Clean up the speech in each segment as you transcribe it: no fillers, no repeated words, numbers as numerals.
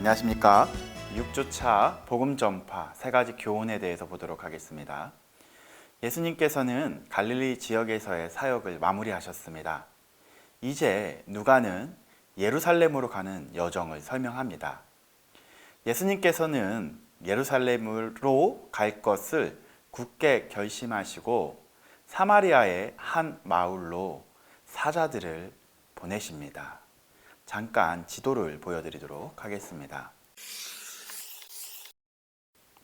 안녕하십니까. 6주차 복음 전파 세 가지 교훈에 대해서 보도록 하겠습니다. 예수님께서는 갈릴리 지역에서의 사역을 마무리하셨습니다. 이제 누가는 예루살렘으로 가는 여정을 설명합니다. 예수님께서는 예루살렘으로 갈 것을 굳게 결심하시고 사마리아의 한 마을로 사자들을 보내십니다. 잠깐 지도를 보여드리도록 하겠습니다.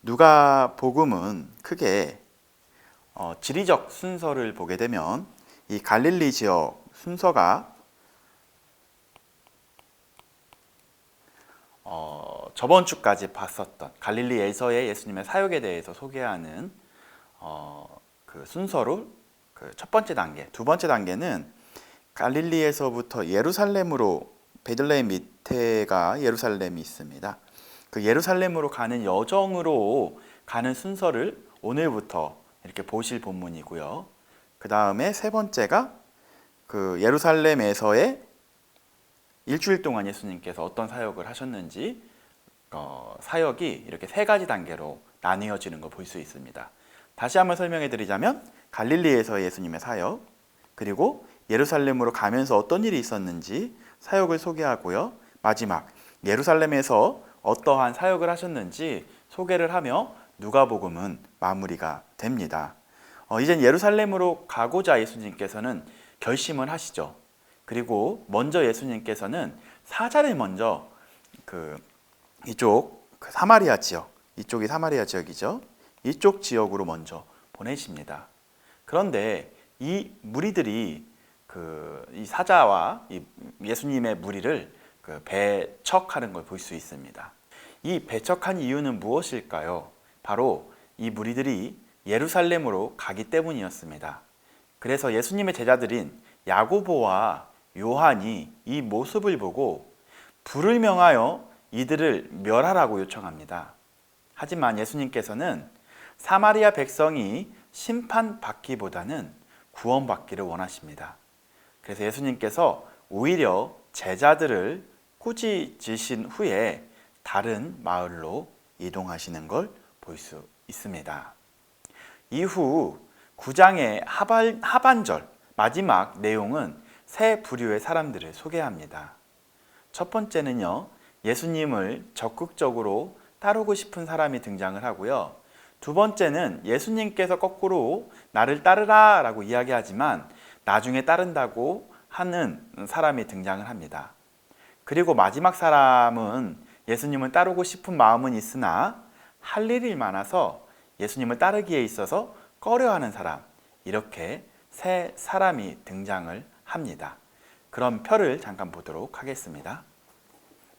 누가복음은 크게 지리적 순서를 보게 되면 이 갈릴리 지역 순서가 저번 주까지 봤었던 갈릴리에서의 예수님의 사역에 대해서 소개하는 그 순서로 첫 번째 단계, 두 번째 단계는 갈릴리에서부터 예루살렘으로, 베들레헴 밑에가 예루살렘이 있습니다. 그 예루살렘으로 가는 여정으로 가는 순서를 오늘부터 이렇게 보실 본문이고요. 그 다음에 세 번째가 그 예루살렘에서의 일주일 동안 예수님께서 어떤 사역을 하셨는지 사역이 이렇게 세 가지 단계로 나뉘어지는 걸 볼 수 있습니다. 다시 한번 설명해 드리자면 갈릴리에서의 예수님의 사역, 그리고 예루살렘으로 가면서 어떤 일이 있었는지 사역을 소개하고요. 마지막 예루살렘에서 어떠한 사역을 하셨는지 소개를 하며 누가복음은 마무리가 됩니다. 이젠 예루살렘으로 가고자 예수님께서는 결심을 하시죠. 그리고 먼저 예수님께서는 사자를 먼저 이쪽 사마리아 지역, 이쪽이 사마리아 지역이죠. 이쪽 지역으로 먼저 보내십니다. 그런데 이 무리들이 이 사자와 이 예수님의 무리를 배척하는 걸 볼 수 있습니다. 이 배척한 이유는 무엇일까요? 바로 이 무리들이 예루살렘으로 가기 때문이었습니다. 그래서 예수님의 제자들인 야고보와 요한이 이 모습을 보고 불을 명하여 이들을 멸하라고 요청합니다. 하지만 예수님께서는 사마리아 백성이 심판받기보다는 구원받기를 원하십니다. 그래서 예수님께서 오히려 제자들을 꾸짖으신 후에 다른 마을로 이동하시는 걸 볼 수 있습니다. 이후 9장의 하반절 마지막 내용은 세 부류의 사람들을 소개합니다. 첫 번째는요, 예수님을 적극적으로 따르고 싶은 사람이 등장을 하고요. 두 번째는 예수님께서 거꾸로 나를 따르라 라고 이야기하지만 나중에 따른다고 하는 사람이 등장을 합니다. 그리고 마지막 사람은 예수님을 따르고 싶은 마음은 있으나 할 일이 많아서 예수님을 따르기에 있어서 꺼려하는 사람, 이렇게 세 사람이 등장을 합니다. 그럼 표를 잠깐 보도록 하겠습니다.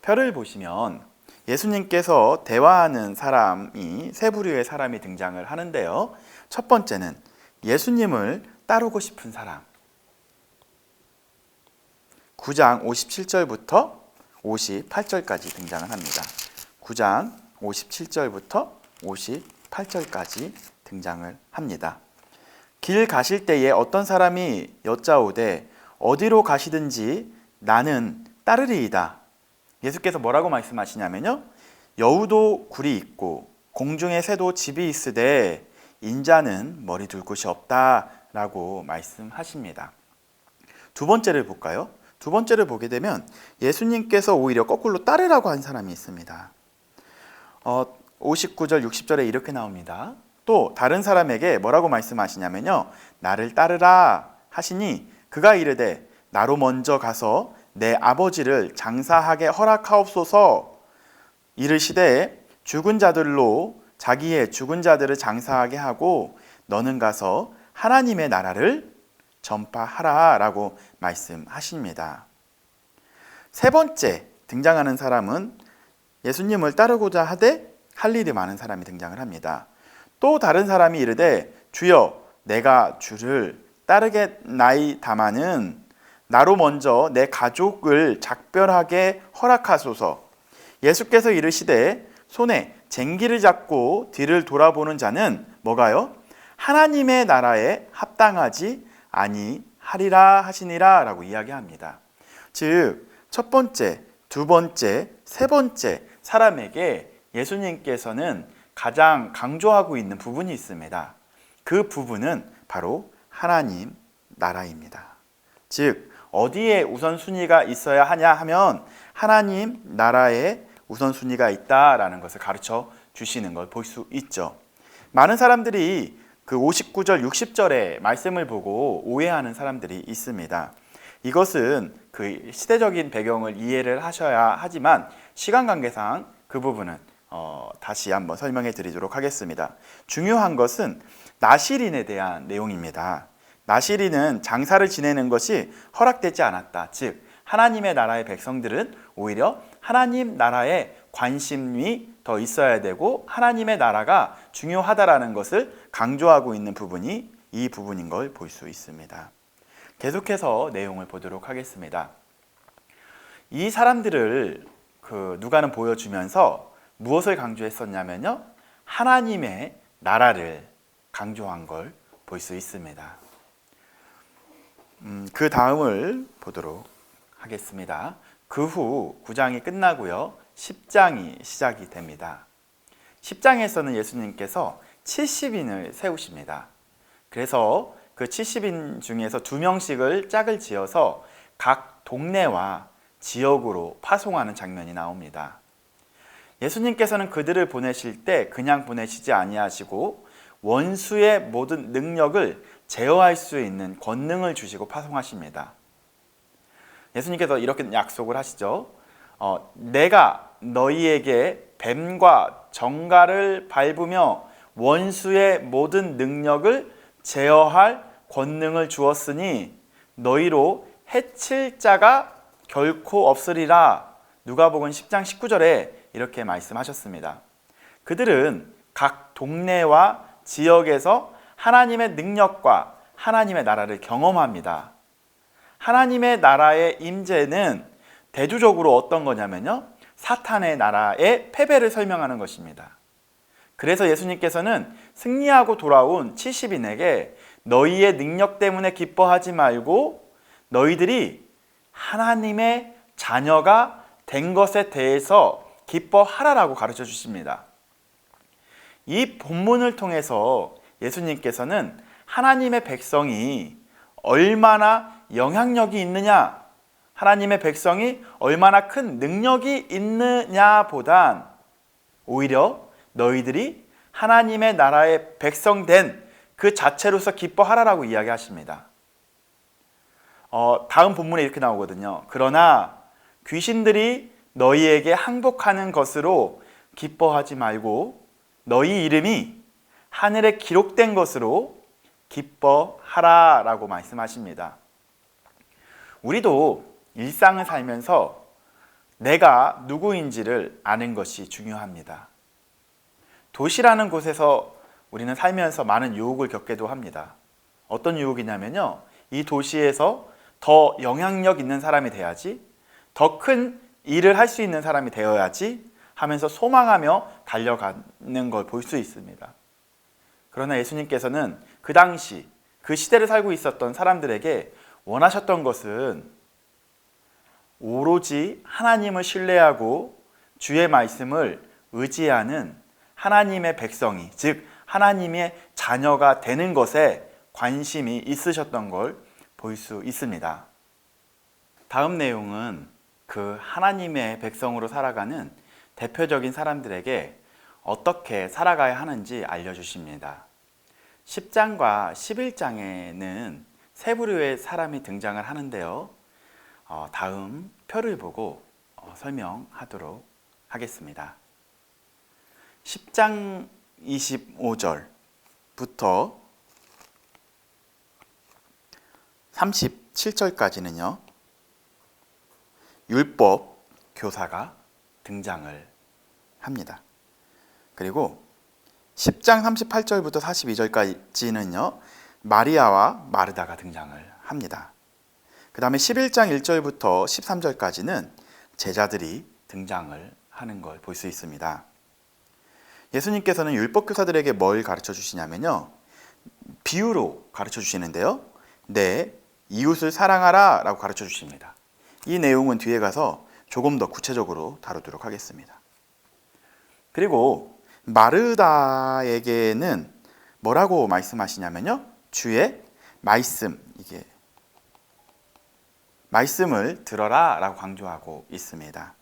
표를 보시면 예수님께서 대화하는 사람이 세 부류의 사람이 등장을 하는데요. 첫 번째는 예수님을 따르고 싶은 사람. 9장 57절부터 58절까지 등장을 합니다. 9장 57절부터 58절까지 등장을 합니다. 길 가실 때에 어떤 사람이 여짜오되 어디로 가시든지 나는 따르리이다. 예수께서 뭐라고 말씀하시냐면요, 여우도 굴이 있고 공중의 새도 집이 있으되 인자는 머리 둘 곳이 없다라고 말씀하십니다. 두 번째를 볼까요? 두 번째를 보게 되면 예수님께서 오히려 거꾸로 따르라고 한 사람이 있습니다. 59절 60절에 이렇게 나옵니다. 또 다른 사람에게 뭐라고 말씀하시냐면요, 나를 따르라 하시니 그가 이르되 나로 먼저 가서 내 아버지를 장사하게 허락하옵소서. 이르시되 죽은 자들로 자기의 죽은 자들을 장사하게 하고 너는 가서 하나님의 나라를 전파하라 라고 말씀하십니다. 세 번째 등장하는 사람은 예수님을 따르고자 하되 할 일이 많은 사람이 등장을 합니다. 또 다른 사람이 이르되 주여 내가 주를 따르겠나이다마는 나로 먼저 내 가족을 작별하게 허락하소서. 예수께서 이르시되 손에 쟁기를 잡고 뒤를 돌아보는 자는 뭐가요? 하나님의 나라에 합당하지 아니하리라 하시니라 라고 이야기합니다. 즉 첫 번째, 두 번째, 세 번째 사람에게 예수님께서는 가장 강조하고 있는 부분이 있습니다. 그 부분은 바로 하나님 나라입니다. 즉 어디에 우선순위가 있어야 하냐 하면 하나님 나라에 우선순위가 있다라는 것을 가르쳐 주시는 걸 볼 수 있죠. 많은 사람들이 그 59절, 60절의 말씀을 보고 오해하는 사람들이 있습니다. 이것은 그 시대적인 배경을 이해를 하셔야 하지만 시간 관계상 그 부분은 다시 한번 설명해 드리도록 하겠습니다. 중요한 것은 나실인에 대한 내용입니다. 나실인은 장사를 지내는 것이 허락되지 않았다. 즉 하나님의 나라의 백성들은 오히려 하나님 나라에 관심이 더 있어야 되고 하나님의 나라가 중요하다라는 것을 강조하고 있는 부분이 이 부분인 걸 볼 수 있습니다. 계속해서 내용을 보도록 하겠습니다. 이 사람들을 누가는 보여주면서 무엇을 강조했었냐면요, 하나님의 나라를 강조한 걸 볼 수 있습니다. 그 다음을 보도록 하겠습니다. 그 후 9장이 끝나고요, 10장이 시작이 됩니다. 10장에서는 예수님께서 70인을 세우십니다. 그래서 그 70인 중에서 2명씩을 짝을 지어서 각 동네와 지역으로 파송하는 장면이 나옵니다. 예수님께서는 그들을 보내실 때 그냥 보내시지 아니하시고 원수의 모든 능력을 제어할 수 있는 권능을 주시고 파송하십니다. 예수님께서 이렇게 약속을 하시죠. 내가 너희에게 뱀과 정갈을 밟으며 원수의 모든 능력을 제어할 권능을 주었으니 너희로 해칠 자가 결코 없으리라. 누가복음 10장 19절에 이렇게 말씀하셨습니다. 그들은 각 동네와 지역에서 하나님의 능력과 하나님의 나라를 경험합니다. 하나님의 나라의 임재는 대조적으로 어떤 거냐면요, 사탄의 나라의 패배를 설명하는 것입니다. 그래서 예수님께서는 승리하고 돌아온 70인에게 너희의 능력 때문에 기뻐하지 말고 너희들이 하나님의 자녀가 된 것에 대해서 기뻐하라라고 가르쳐 주십니다. 이 본문을 통해서 예수님께서는 하나님의 백성이 얼마나 영향력이 있느냐, 하나님의 백성이 얼마나 큰 능력이 있느냐보단 오히려 너희들이 하나님의 나라의 백성 된 그 자체로서 기뻐하라라고 이야기하십니다. 다음 본문에 이렇게 나오거든요. 그러나 귀신들이 너희에게 항복하는 것으로 기뻐하지 말고 너희 이름이 하늘에 기록된 것으로 기뻐하라라고 말씀하십니다. 우리도 일상을 살면서 내가 누구인지를 아는 것이 중요합니다. 도시라는 곳에서 우리는 살면서 많은 유혹을 겪기도 합니다. 어떤 유혹이냐면요, 이 도시에서 더 영향력 있는 사람이 돼야지, 더 큰 일을 할 수 있는 사람이 되어야지 하면서 소망하며 달려가는 걸 볼 수 있습니다. 그러나 예수님께서는 그 당시 그 시대를 살고 있었던 사람들에게 원하셨던 것은 오로지 하나님을 신뢰하고 주의 말씀을 의지하는 하나님의 백성이, 즉 하나님의 자녀가 되는 것에 관심이 있으셨던 걸 볼 수 있습니다. 다음 내용은 그 하나님의 백성으로 살아가는 대표적인 사람들에게 어떻게 살아가야 하는지 알려주십니다. 10장과 11장에는 세 부류의 사람이 등장을 하는데요. 다음 표를 보고 설명하도록 하겠습니다. 10장 25절부터 37절까지는요, 율법 교사가 등장을 합니다. 그리고 10장 38절부터 42절까지는요, 마리아와 마르다가 등장을 합니다. 그 다음에 11장 1절부터 13절까지는 제자들이 등장을 하는 걸 볼 수 있습니다. 예수님께서는 율법 교사들에게 뭘 가르쳐 주시냐면요, 비유로 가르쳐 주시는데요, 내 이웃을 사랑하라 라고 가르쳐 주십니다. 이 내용은 뒤에 가서 조금 더 구체적으로 다루도록 하겠습니다. 그리고 마르다에게는 뭐라고 말씀하시냐면요. 주의 말씀, 이게 말씀을 들어라 라고 강조하고 있습니다.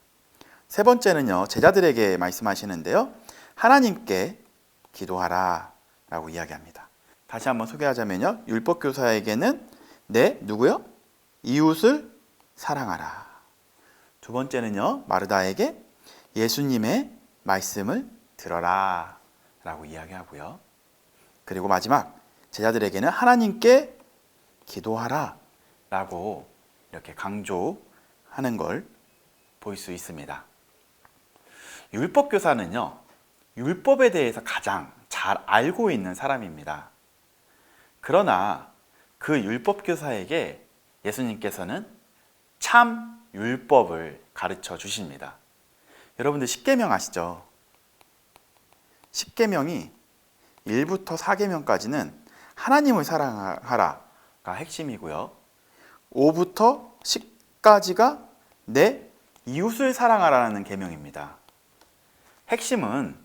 세 번째는요, 제자들에게 말씀하시는데요. 하나님께 기도하라 라고 이야기합니다. 다시 한번 소개하자면요. 율법교사에게는 누구요? 이웃을 사랑하라. 두 번째는요, 마르다에게 예수님의 말씀을 들어라 라고 이야기하고요. 그리고 마지막 제자들에게는 하나님께 기도하라 라고 이렇게 강조하는 걸 볼 수 있습니다. 율법교사는요, 율법에 대해서 가장 잘 알고 있는 사람입니다. 그러나 그 율법교사에게 예수님께서는 참 율법을 가르쳐 주십니다. 여러분들 십계명 아시죠? 십계명이 1부터 4계명까지는 하나님을 사랑하라가 핵심이고요. 5부터 10까지가 내 이웃을 사랑하라는 계명입니다. 핵심은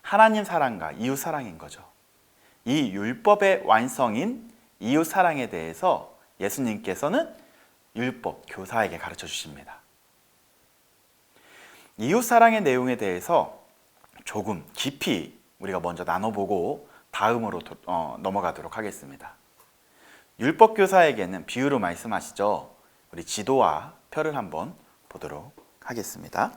하나님 사랑과 이웃 사랑인 거죠. 이 율법의 완성인 이웃 사랑에 대해서 예수님께서는 율법 교사에게 가르쳐 주십니다. 이웃 사랑의 내용에 대해서 조금 깊이 우리가 먼저 나눠보고 다음으로 넘어가도록 하겠습니다. 율법 교사에게는 비유로 말씀하시죠. 우리 지도와 표를 한번 보도록 하겠습니다.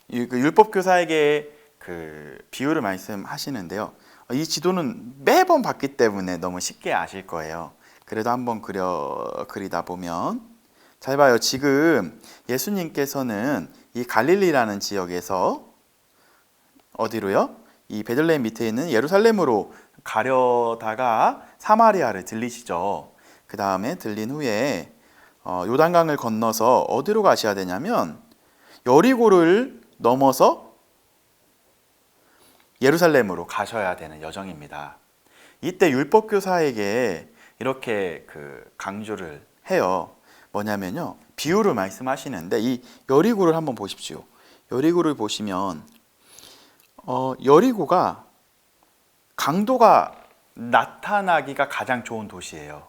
율법 교사에게 그 비유를 말씀하시는데요. 이 지도는 매번 봤기 때문에 너무 쉽게 아실 거예요. 그래도 한번 그리다 보면 잘 봐요. 지금 예수님께서는 이 갈릴리라는 지역에서 어디로요? 이 베들레헴 밑에 있는 예루살렘으로 가려다가 사마리아를 들리시죠. 그 다음에 들린 후에 요단강을 건너서 어디로 가셔야 되냐면 여리고를 넘어서 예루살렘으로 가셔야 되는 여정입니다. 이때 율법교사에게 이렇게 강조를 해요. 뭐냐면요, 비유를 말씀하시는데 이 여리고를 한번 보십시오. 여리고를 보시면 여리고가 강도가 나타나기가 가장 좋은 도시예요.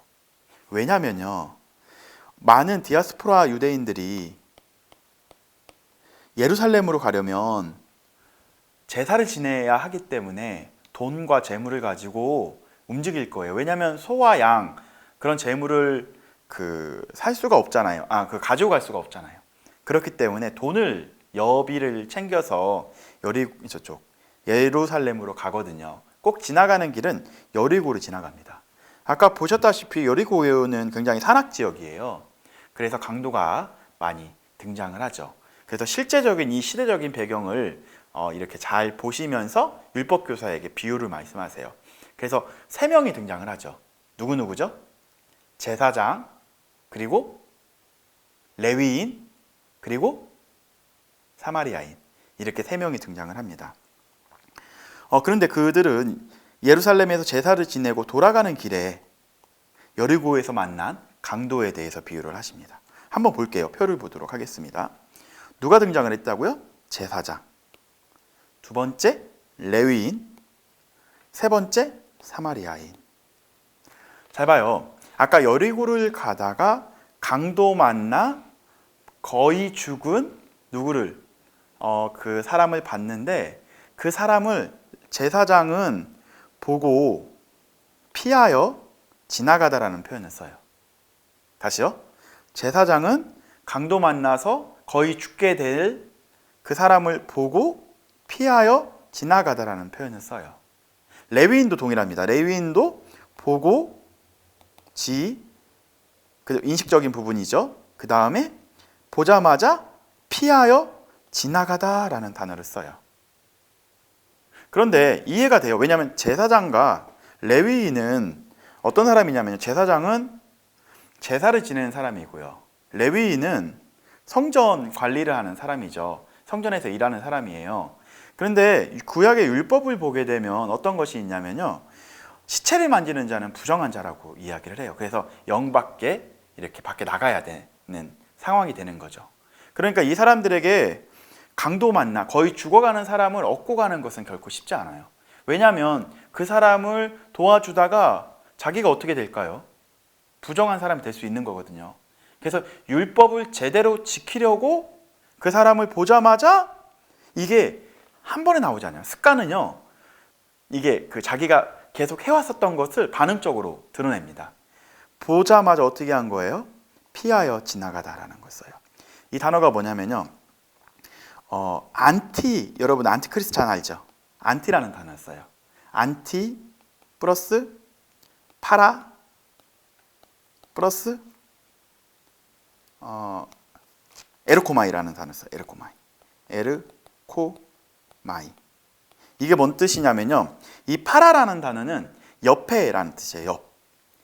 왜냐면요, 많은 디아스포라 유대인들이 예루살렘으로 가려면 제사를 지내야 하기 때문에 돈과 재물을 가지고 움직일 거예요. 왜냐하면 소와 양 그런 재물을 살 수가 없잖아요. 가지고 갈 수가 없잖아요. 그렇기 때문에 돈을 여비를 챙겨서 저쪽 예루살렘으로 가거든요. 꼭 지나가는 길은 여리고를 지나갑니다. 아까 보셨다시피 여리고는 굉장히 산악 지역이에요. 그래서 강도가 많이 등장을 하죠. 그래서 실제적인 이 시대적인 배경을 이렇게 잘 보시면서 율법교사에게 비유를 말씀하세요. 그래서 세 명이 등장을 하죠. 누구누구죠? 제사장, 그리고 레위인, 그리고 사마리아인. 이렇게 세 명이 등장을 합니다. 그런데 그들은 예루살렘에서 제사를 지내고 돌아가는 길에 여리고에서 만난 강도에 대해서 비유를 하십니다. 한번 볼게요. 표를 보도록 하겠습니다. 누가 등장을 했다고요? 제사장. 두 번째 레위인. 세 번째 사마리아인. 잘 봐요. 아까 여리고를 가다가 강도 만나 거의 죽은 누구를 그 사람을 봤는데 그 사람을 제사장은 보고 피하여 지나가다라는 표현을 써요. 다시요. 제사장은 강도 만나서 거의 죽게 될 그 사람을 보고 피하여 지나가다라는 표현을 써요. 레위인도 동일합니다. 레위인도 보고 인식적인 부분이죠. 그 다음에 보자마자 피하여 지나가다라는 단어를 써요. 그런데 이해가 돼요. 왜냐하면 제사장과 레위인은 어떤 사람이냐면 제사장은 제사를 지내는 사람이고요. 레위인은 성전 관리를 하는 사람이죠. 성전에서 일하는 사람이에요. 그런데 구약의 율법을 보게 되면 어떤 것이 있냐면요, 시체를 만지는 자는 부정한 자라고 이야기를 해요. 그래서 영 밖에 이렇게 밖에 나가야 되는 상황이 되는 거죠. 그러니까 이 사람들에게 강도 만나 거의 죽어가는 사람을 얻고 가는 것은 결코 쉽지 않아요. 왜냐하면 그 사람을 도와주다가 자기가 어떻게 될까요? 부정한 사람이 될 수 있는 거거든요. 그래서 율법을 제대로 지키려고 그 사람을 보자마자 이게 한 번에 나오지 않아요. 습관은요, 이게 그 자기가 계속 해왔었던 것을 반응적으로 드러냅니다. 보자마자 어떻게 한 거예요? 피하여 지나가다라는 걸 써요. 이 단어가 뭐냐면요, 안티, 여러분 안티크리스찬 알죠? 안티라는 단어를 써요. 안티 플러스 파라 플러스 에르코마이라는 단어를 써요. 에르코마이. 이게 뭔 뜻이냐면요, 이 파라라는 단어는 옆에라는 뜻이에요. 옆.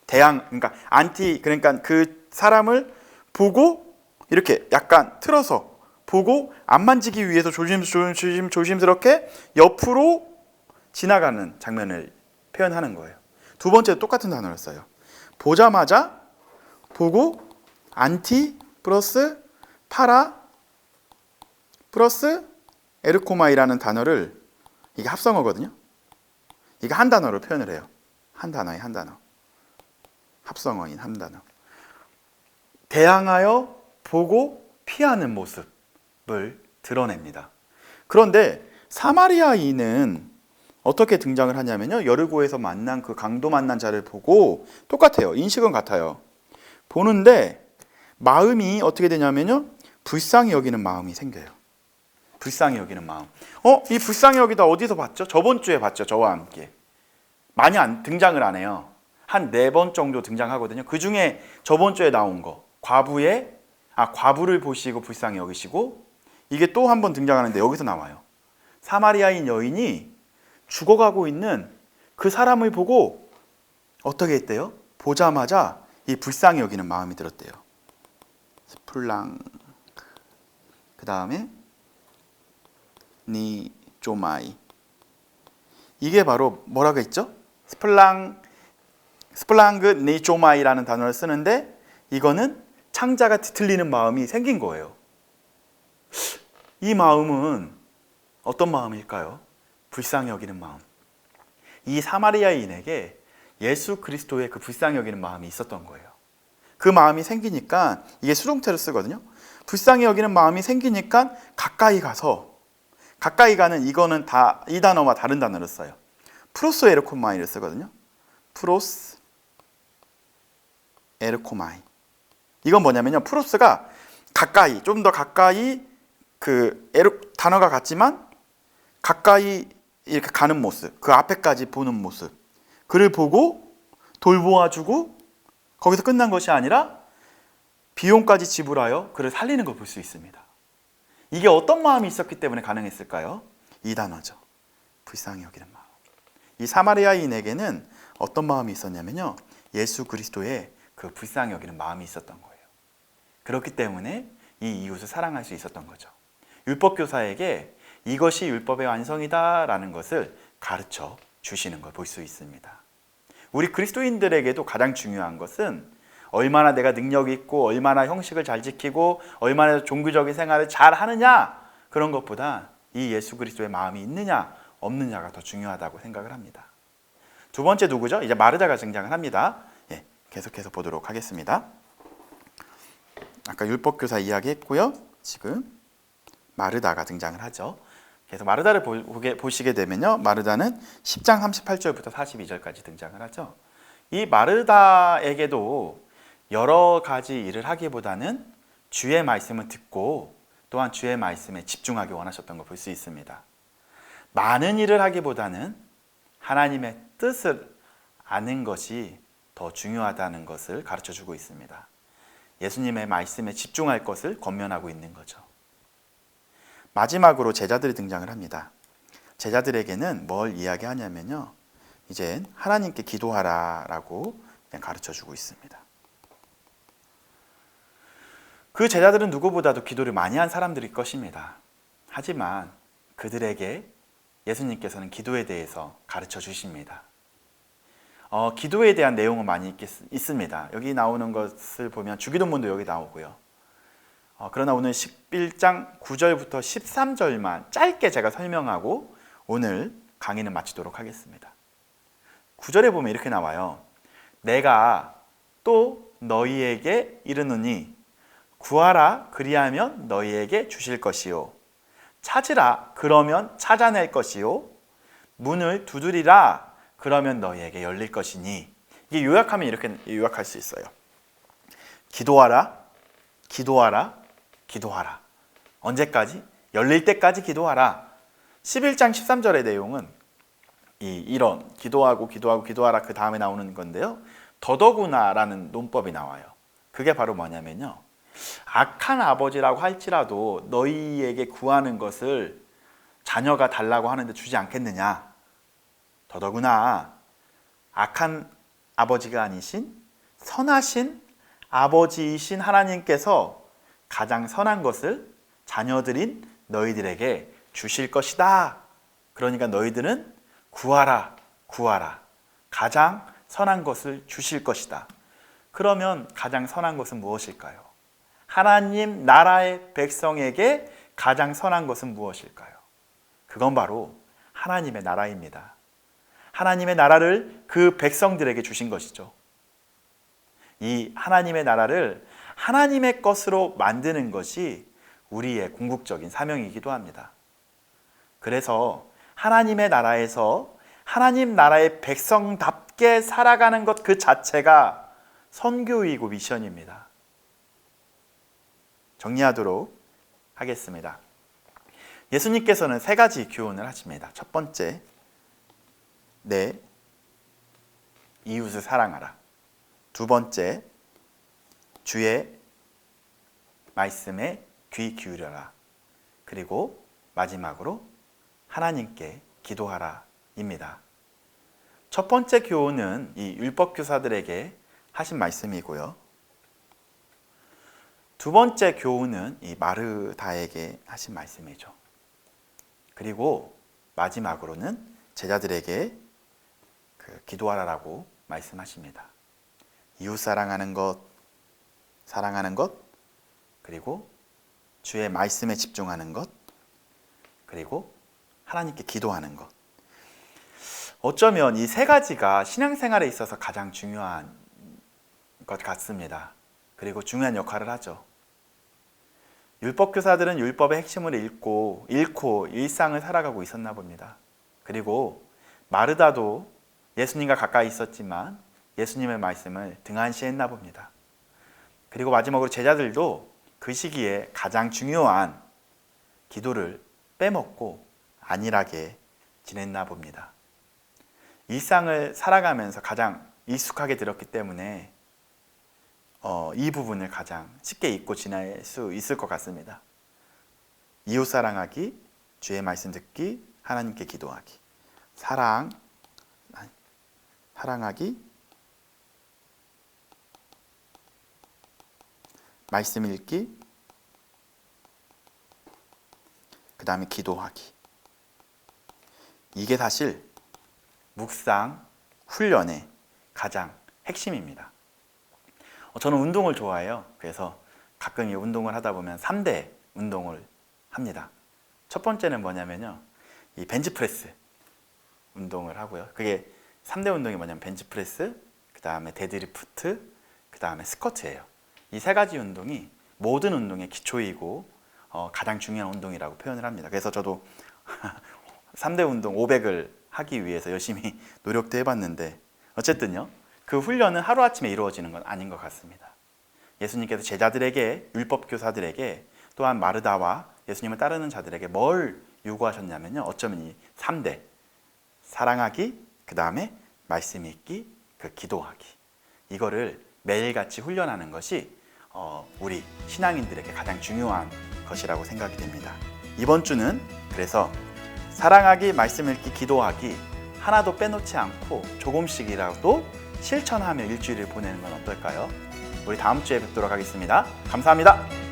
대항, 그러니까 안티, 그러니까 그 사람을 보고 이렇게 약간 틀어서 보고 안 만지기 위해서 조심스럽게 옆으로 지나가는 장면을 표현하는 거예요. 두 번째 똑같은 단어를 써요. 보자마자 보고 안티 플러스 파라 플러스 에르코마이라는 단어를, 이게 합성어거든요. 이게 한 단어로 표현을 해요. 한 단어에 한 단어. 합성어인 한 단어. 대항하여 보고 피하는 모습을 드러냅니다. 그런데 사마리아인은 어떻게 등장을 하냐면요, 여리고에서 만난 그 강도 만난 자를 보고 똑같아요. 인식은 같아요. 보는데 마음이 어떻게 되냐면요, 불쌍히 여기는 마음이 생겨요. 불쌍히 여기는 마음. 이 불쌍히 여기다 어디서 봤죠? 저번 주에 봤죠. 저와 함께. 많이 등장을 안 해요. 한 4번 정도 등장하거든요. 그 중에 저번 주에 나온 거, 과부를 보시고 불쌍히 여기시고, 이게 또 한 번 등장하는데 여기서 나와요. 사마리아인 여인이 죽어가고 있는 그 사람을 보고 어떻게 했대요? 보자마자 이 불쌍히 여기는 마음이 들었대요. 스플랑, 그 다음에 니 쪼마이. 이게 바로 뭐라고 했죠? 스플랑그 니 쪼마이라는 단어를 쓰는데, 이거는 창자가 뒤틀리는 마음이 생긴 거예요. 이 마음은 어떤 마음일까요? 불쌍히 여기는 마음. 이 사마리아인에게 예수 그리스도의 그 불쌍히 여기는 마음이 있었던 거예요. 그 마음이 생기니까, 이게 수동태를 쓰거든요. 불쌍히 여기는 마음이 생기니까 가까이 가는, 이거는 다 이 단어와 다른 단어를 써요. 프로스 에르코마이를 쓰거든요. 프로스 에르코마이. 이건 뭐냐면요, 프로스가 가까이, 좀 더 가까이, 단어가 같지만 가까이 이렇게 가는 모습, 그 앞에까지 보는 모습, 그를 보고 돌보아주고, 거기서 끝난 것이 아니라 비용까지 지불하여 그를 살리는 걸 볼 수 있습니다. 이게 어떤 마음이 있었기 때문에 가능했을까요? 이 단어죠. 불쌍히 여기는 마음. 이 사마리아인에게는 어떤 마음이 있었냐면요, 예수 그리스도의 그 불쌍히 여기는 마음이 있었던 거예요. 그렇기 때문에 이 이웃을 사랑할 수 있었던 거죠. 율법교사에게 이것이 율법의 완성이다라는 것을 가르쳐 주시는 걸 볼 수 있습니다. 우리 그리스도인들에게도 가장 중요한 것은 얼마나 내가 능력이 있고, 얼마나 형식을 잘 지키고, 얼마나 종교적인 생활을 잘 하느냐, 그런 것보다 이 예수 그리스도의 마음이 있느냐 없느냐가 더 중요하다고 생각을 합니다. 두 번째 누구죠? 이제 마르다가 등장을 합니다. 계속해서 보도록 하겠습니다. 아까 율법교사 이야기했고요. 지금 마르다가 등장을 하죠. 그래서 마르다를 보시게 되면요, 마르다는 10장 38절부터 42절까지 등장을 하죠. 이 마르다에게도 여러 가지 일을 하기보다는 주의 말씀을 듣고 또한 주의 말씀에 집중하기 원하셨던 걸 볼 수 있습니다. 많은 일을 하기보다는 하나님의 뜻을 아는 것이 더 중요하다는 것을 가르쳐주고 있습니다. 예수님의 말씀에 집중할 것을 권면하고 있는 거죠. 마지막으로 제자들이 등장을 합니다. 제자들에게는 뭘 이야기하냐면요, 이젠 하나님께 기도하라라고 가르쳐주고 있습니다. 그 제자들은 누구보다도 기도를 많이 한 사람들일 것입니다. 하지만 그들에게 예수님께서는 기도에 대해서 가르쳐 주십니다. 기도에 대한 내용은 많이 있습니다. 여기 나오는 것을 보면 주기도문도 여기 나오고요. 그러나 오늘 11장 9절부터 13절만 짧게 제가 설명하고 오늘 강의는 마치도록 하겠습니다. 9절에 보면 이렇게 나와요. 내가 또 너희에게 이르노니 구하라 그리하면 너희에게 주실 것이요 찾으라 그러면 찾아낼 것이요 문을 두드리라 그러면 너희에게 열릴 것이니. 이게 요약하면 이렇게 요약할 수 있어요. 기도하라, 기도하라, 기도하라. 언제까지? 열릴 때까지 기도하라. 11장 13절의 내용은 이런 기도하고 기도하고 기도하라 그 다음에 나오는 건데요. 더더구나라는 논법이 나와요. 그게 바로 뭐냐면요. 악한 아버지라고 할지라도 너희에게 구하는 것을 자녀가 달라고 하는데 주지 않겠느냐. 더더구나 악한 아버지가 아니신 선하신 아버지이신 하나님께서 가장 선한 것을 자녀들인 너희들에게 주실 것이다. 그러니까 너희들은 구하라, 구하라. 가장 선한 것을 주실 것이다. 그러면 가장 선한 것은 무엇일까요? 하나님 나라의 백성에게 가장 선한 것은 무엇일까요? 그건 바로 하나님의 나라입니다. 하나님의 나라를 그 백성들에게 주신 것이죠. 이 하나님의 나라를 하나님의 것으로 만드는 것이 우리의 궁극적인 사명이기도 합니다. 그래서 하나님의 나라에서 하나님 나라의 백성답게 살아가는 것 그 자체가 선교이고 미션입니다. 정리하도록 하겠습니다. 예수님께서는 세 가지 교훈을 하십니다. 첫 번째, 내 이웃을 사랑하라. 두 번째, 주의 말씀에 귀 기울여라. 그리고 마지막으로 하나님께 기도하라 입니다. 첫 번째 교훈은 이 율법교사들에게 하신 말씀이고요. 두 번째 교훈은 이 마르다에게 하신 말씀이죠. 그리고 마지막으로는 제자들에게 기도하라라고 말씀하십니다. 이웃 사랑하는 것, 그리고 주의 말씀에 집중하는 것, 그리고 하나님께 기도하는 것. 어쩌면 이 세 가지가 신앙생활에 있어서 가장 중요한 것 같습니다. 그리고 중요한 역할을 하죠. 율법교사들은 율법의 핵심을 잃고 일상을 살아가고 있었나 봅니다. 그리고 마르다도 예수님과 가까이 있었지만 예수님의 말씀을 등한시했나 봅니다. 그리고 마지막으로 제자들도 그 시기에 가장 중요한 기도를 빼먹고 안일하게 지냈나 봅니다. 일상을 살아가면서 가장 익숙하게 들었기 때문에 이 부분을 가장 쉽게 잊고 지낼 수 있을 것 같습니다. 이웃 사랑하기, 주의 말씀 듣기, 하나님께 기도하기. 사랑하기, 말씀 읽기, 그 다음에 기도하기. 이게 사실 묵상 훈련의 가장 핵심입니다. 저는 운동을 좋아해요. 그래서 가끔 이 운동을 하다 보면 3대 운동을 합니다. 첫 번째는 뭐냐면요, 이 벤치프레스 운동을 하고요. 그게 3대 운동이 뭐냐면 벤치프레스, 그 다음에 데드리프트, 그 다음에 스쿼트예요. 이 세 가지 운동이 모든 운동의 기초이고 가장 중요한 운동이라고 표현을 합니다. 그래서 저도 3대 운동 500을 하기 위해서 열심히 노력도 해봤는데 어쨌든요, 그 훈련은 하루아침에 이루어지는 건 아닌 것 같습니다. 예수님께서 제자들에게, 율법교사들에게, 또한 마르다와 예수님을 따르는 자들에게 뭘 요구하셨냐면요, 어쩌면 이 3대 사랑하기, 그 다음에 말씀 읽기, 기도하기, 이거를 매일같이 훈련하는 것이 우리 신앙인들에게 가장 중요한 것이라고 생각이 됩니다. 이번 주는 그래서 사랑하기, 말씀 읽기, 기도하기 하나도 빼놓지 않고 조금씩이라도 실천하며 일주일을 보내는 건 어떨까요? 우리 다음 주에 뵙도록 하겠습니다. 감사합니다.